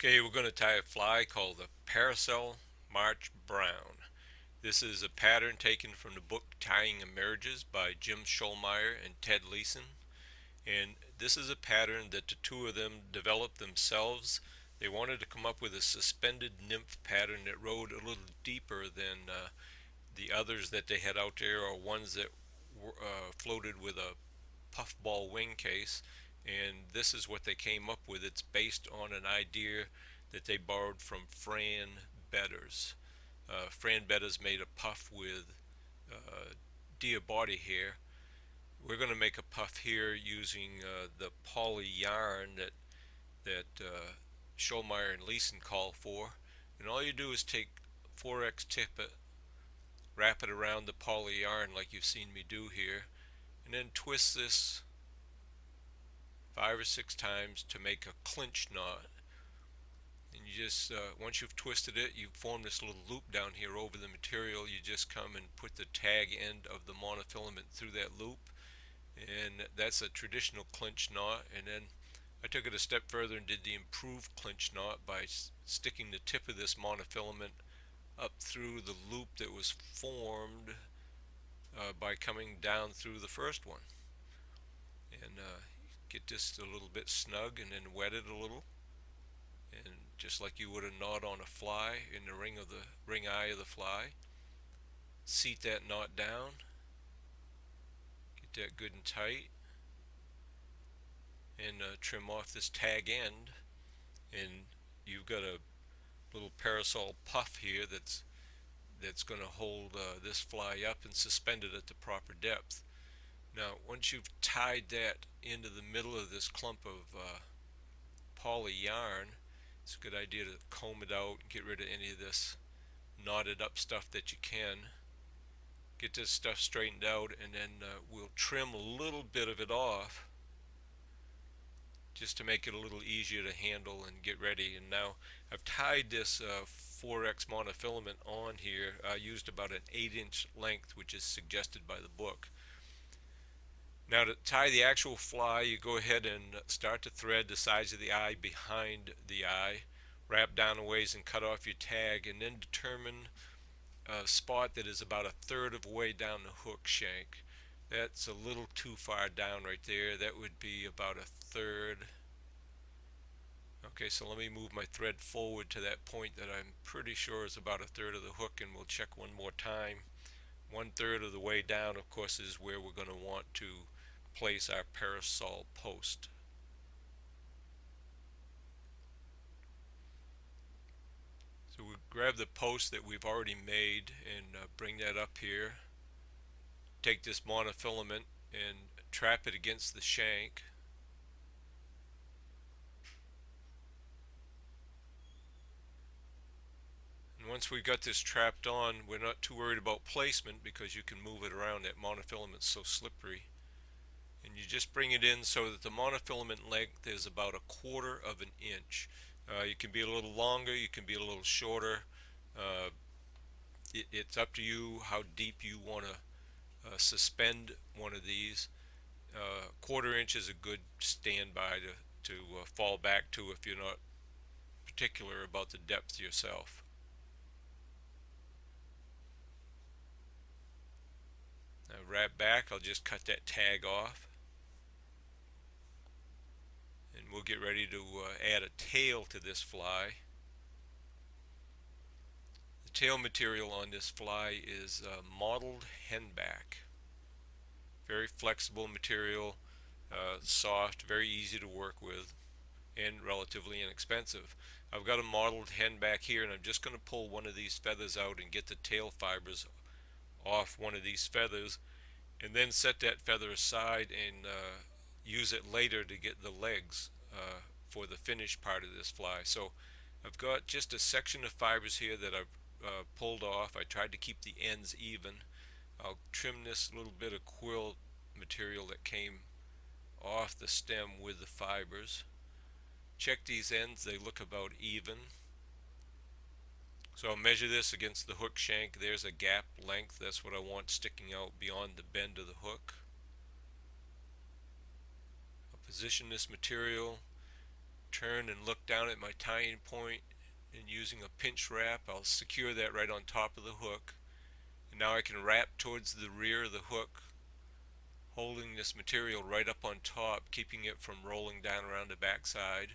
Okay, we're going to tie a fly called the Parasol March Brown. This is a pattern taken from the book Tying Emerges by Jim Schollmeyer and Ted Leeson. And this is a pattern that the two of them developed themselves. They wanted to come up with a suspended nymph pattern that rode a little deeper than the others that they had out there, or ones that floated with a puffball wing case. And this is what they came up with. It's based on an idea that they borrowed from Fran Bedders. Fran Bedders made a puff with deer body hair. We're going to make a puff here using the poly yarn that Schollmeyer and Leeson call for. And all you do is take 4x tippet, wrap it around the poly yarn like you've seen me do here, and then twist this 5 or 6 times to make a clinch knot. And you just, once you've twisted it, you form this little loop down here over the material. You just come and put the tag end of the monofilament through that loop, and that's a traditional clinch knot. And then I took it a step further and did the improved clinch knot by sticking the tip of this monofilament up through the loop that was formed by coming down through the first one. And get this a little bit snug and then wet it a little, and just like you would a knot on a fly in the ring eye of the fly, seat that knot down, get that good and tight, and trim off this tag end, and you've got a little parasol puff here that's going to hold this fly up and suspend it at the proper depth. Now, once you've tied that into the middle of this clump of poly yarn, it's a good idea to comb it out and get rid of any of this knotted up stuff that you can. Get this stuff straightened out, and then we'll trim a little bit of it off just to make it a little easier to handle and get ready. And now I've tied this 4x monofilament on here. I used about an 8-inch length, which is suggested by the book. Now, to tie the actual fly, you go ahead and start to thread the sides of the eye behind the eye, wrap down a ways and cut off your tag, and then determine a spot that is about 1/3 of the way down the hook shank. That's a little too far down right there. That would be about 1/3. Okay, so let me move my thread forward to that point that I'm pretty sure is about 1/3 of the hook, and we'll check one more time. 1/3 of the way down, of course, is where we're going to want to place our parasol post. So we grab the post that we've already made and bring that up here. Take this monofilament and trap it against the shank. And once we've got this trapped on, we're not too worried about placement because you can move it around. That monofilament's so slippery. And you just bring it in so that the monofilament length is about 1/4 of an inch. You can be a little longer, you can be a little shorter. Uh, it's up to you how deep you want to suspend one of these. 1/4 inch is a good standby to fall back to if you're not particular about the depth yourself. Now, wrap back, I'll just cut that tag off, and we'll get ready to add a tail to this fly. The tail material on this fly is mottled henback. Very flexible material, soft, very easy to work with, and relatively inexpensive. I've got a mottled henback here, and I'm just going to pull one of these feathers out and get the tail fibers off one of these feathers, and then set that feather aside and use it later to get the legs for the finished part of this fly. So I've got just a section of fibers here that I've pulled off. I tried to keep the ends even. I'll trim this little bit of quill material that came off the stem with the fibers. Check these ends, they look about even. So I'll measure this against the hook shank. There's a gap length. That's what I want sticking out beyond the bend of the hook. I'll position this material, turn and look down at my tying point, and using a pinch wrap I'll secure that right on top of the hook. And now I can wrap towards the rear of the hook, holding this material right up on top, keeping it from rolling down around the back side.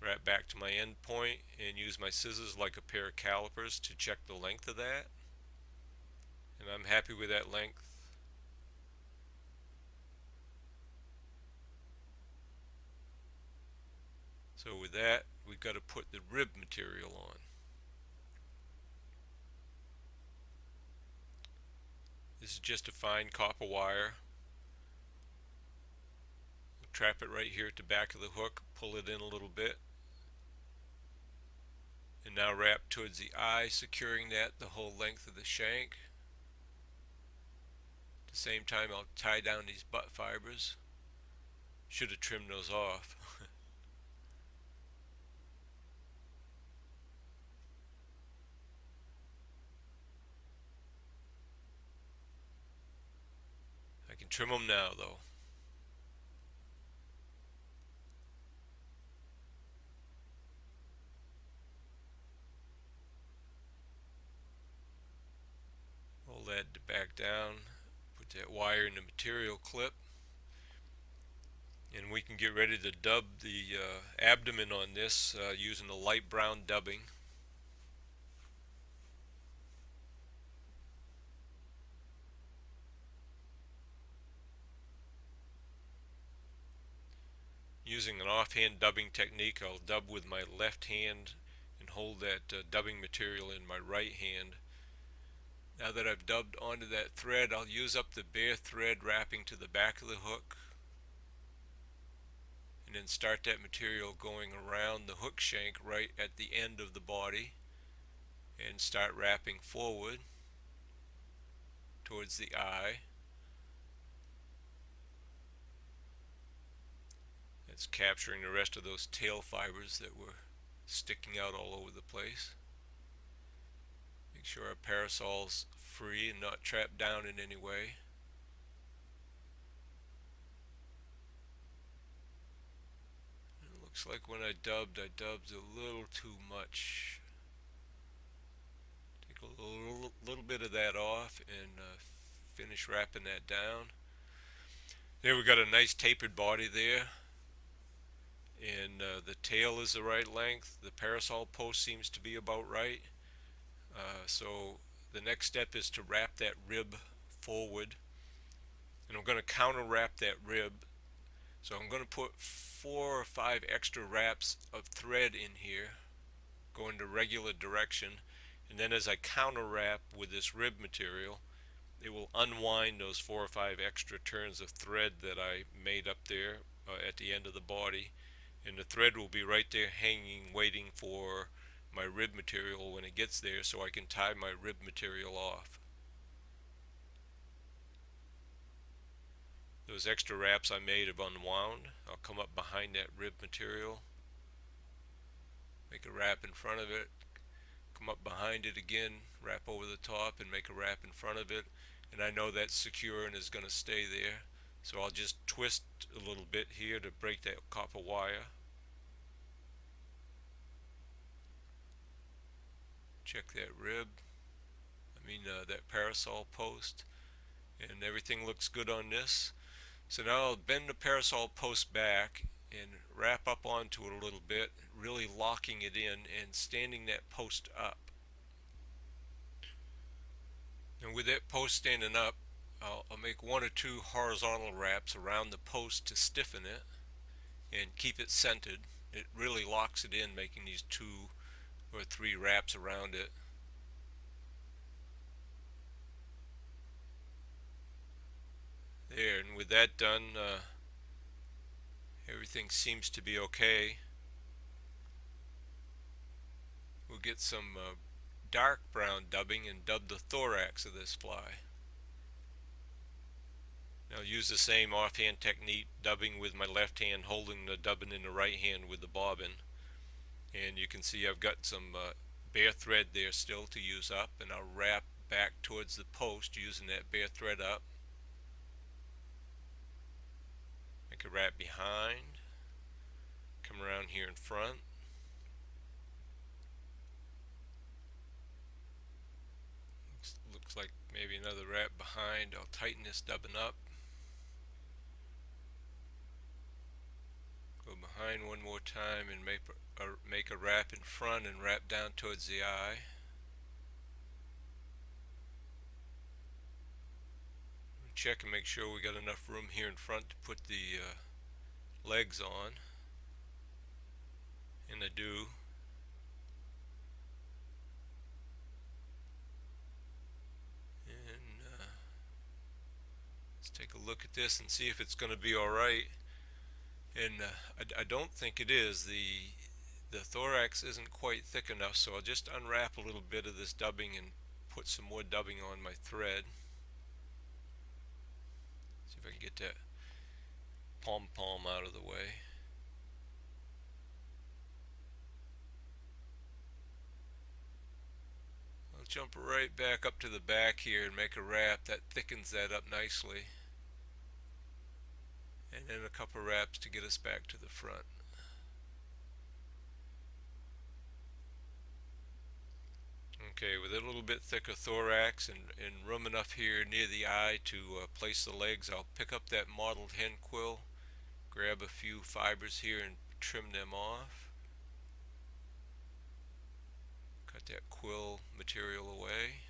Wrap back to my end point and use my scissors like a pair of calipers to check the length of that. And I'm happy with that length. So with that, we've got to put the rib material on. This is just a fine copper wire. We'll trap it right here at the back of the hook, pull it in a little bit, and now wrap towards the eye, securing that the whole length of the shank. At the same time, I'll tie down these butt fibers. Should have trimmed those off. I can trim them now though. Roll that back down, put that wire in the material clip, and we can get ready to dub the abdomen on this using a light brown dubbing. Using an offhand dubbing technique, I'll dub with my left hand and hold that dubbing material in my right hand. Now that I've dubbed onto that thread, I'll use up the bare thread wrapping to the back of the hook, and then start that material going around the hook shank right at the end of the body, and start wrapping forward towards the eye. That's capturing the rest of those tail fibers that were sticking out all over the place. Make sure our parasol's free and not trapped down in any way. It looks like when I dubbed a little too much. Take a little bit of that off and finish wrapping that down. There we got a nice tapered body there, and the tail is the right length. The parasol post seems to be about right. So the next step is to wrap that rib forward, and I'm going to counter wrap that rib. So I'm going to put 4 or 5 extra wraps of thread in here, going the regular direction, and then as I counter wrap with this rib material, it will unwind those 4 or 5 extra turns of thread that I made up there at the end of the body, and the thread will be right there hanging, waiting for my rib material when it gets there, so I can tie my rib material off. Those extra wraps I made have unwound. I'll come up behind that rib material, make a wrap in front of it, come up behind it again, wrap over the top and make a wrap in front of it, and I know that's secure and is going to stay there, so I'll just twist a little bit here to break that copper wire. Check that rib, that parasol post, and everything looks good on this. So now I'll bend the parasol post back and wrap up onto it a little bit, really locking it in and standing that post up. And with that post standing up, I'll make 1 or 2 horizontal wraps around the post to stiffen it and keep it centered. It really locks it in, making these 2 or 3 wraps around it. There, and with that done, everything seems to be okay. We'll get some dark brown dubbing and dub the thorax of this fly. Now use the same offhand technique, dubbing with my left hand, holding the dubbing in the right hand with the bobbin. And you can see I've got some bare thread there still to use up, and I'll wrap back towards the post using that bare thread up. make a wrap behind, come around here in front. Looks like maybe another wrap behind. I'll tighten this dubbing up. Go behind one more time and make a wrap in front and wrap down towards the eye. Check and make sure we got enough room here in front to put the legs on, and I do. And let's take a look at this and see if it's going to be alright. And I don't think it is. The thorax isn't quite thick enough, so I'll just unwrap a little bit of this dubbing and put some more dubbing on my thread. See if I can get that pom-pom out of the way. I'll jump right back up to the back here and make a wrap that thickens that up nicely, and then a couple wraps to get us back to the front. Okay, with a little bit thicker thorax and room enough here near the eye to place the legs, I'll pick up that mottled hen quill, grab a few fibers here and trim them off. Cut that quill material away.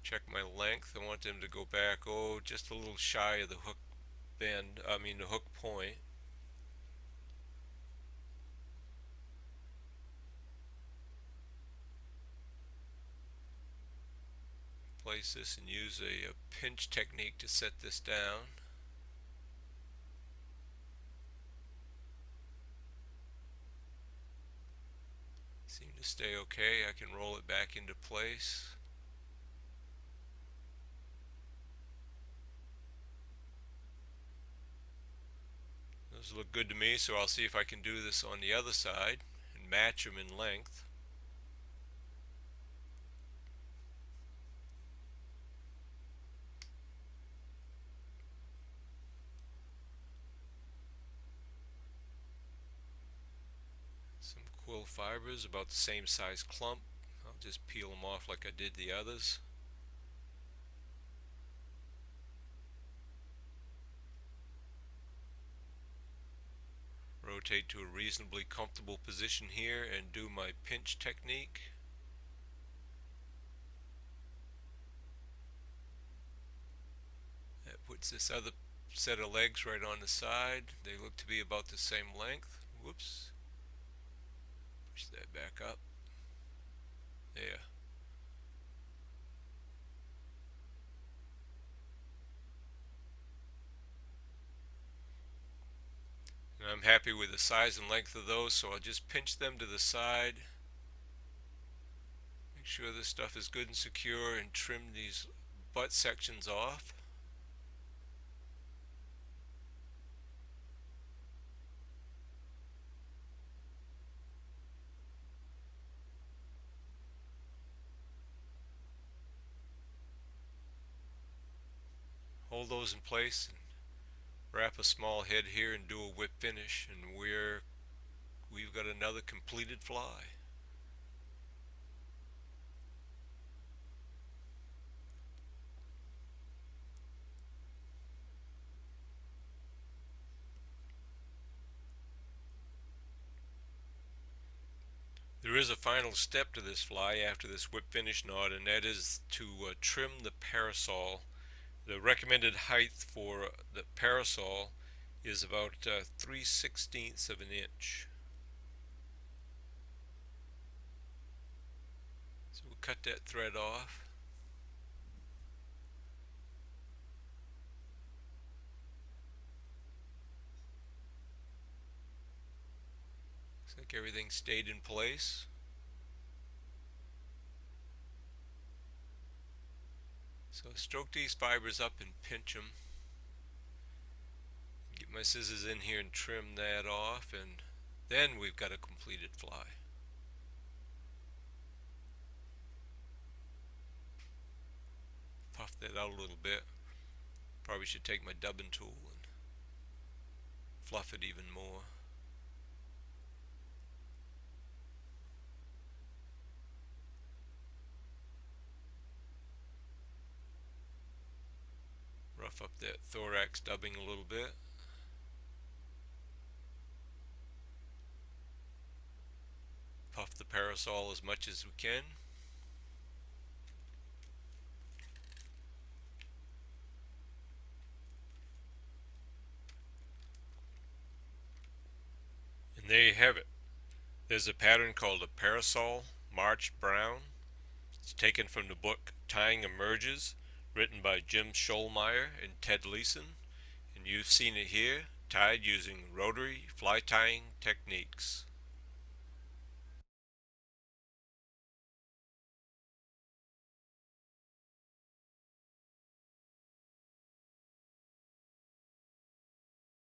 Check my length. I want them to go back, just a little shy of the hook bend, the hook point. Place this and use a pinch technique to set this down. Seem to stay okay. I can roll it back into place. Those look good to me, so I'll see if I can do this on the other side and match them in length. Some quill fibers about the same size clump. I'll just peel them off like I did the others. Rotate to a reasonably comfortable position here and do my pinch technique. That puts this other set of legs right on the side. They look to be about the same length. Whoops. Push that back up. There. And I'm happy with the size and length of those, so I'll just pinch them to the side. Make sure this stuff is good and secure, and trim these butt sections off. Hold those in place and wrap a small head here and do a whip finish, and we've got another completed fly. There is a final step to this fly after this whip finish knot, and that is to trim the parasol. The recommended height for the parasol is about 3/16 of an inch. So we'll cut that thread off. Looks like everything stayed in place. So stroke these fibers up and pinch them. Get my scissors in here and trim that off, and Then we've got a completed fly. Puff that out a little bit. Probably should take my dubbing tool and fluff it even more. Rough up that thorax dubbing a little bit. Puff the parasol as much as we can. And there you have it. There's a pattern called a Parasol March Brown. It's taken from the book Tying Emerges, written by Jim Scholmeyer and Ted Leeson. And you've seen it here, tied using rotary fly tying techniques.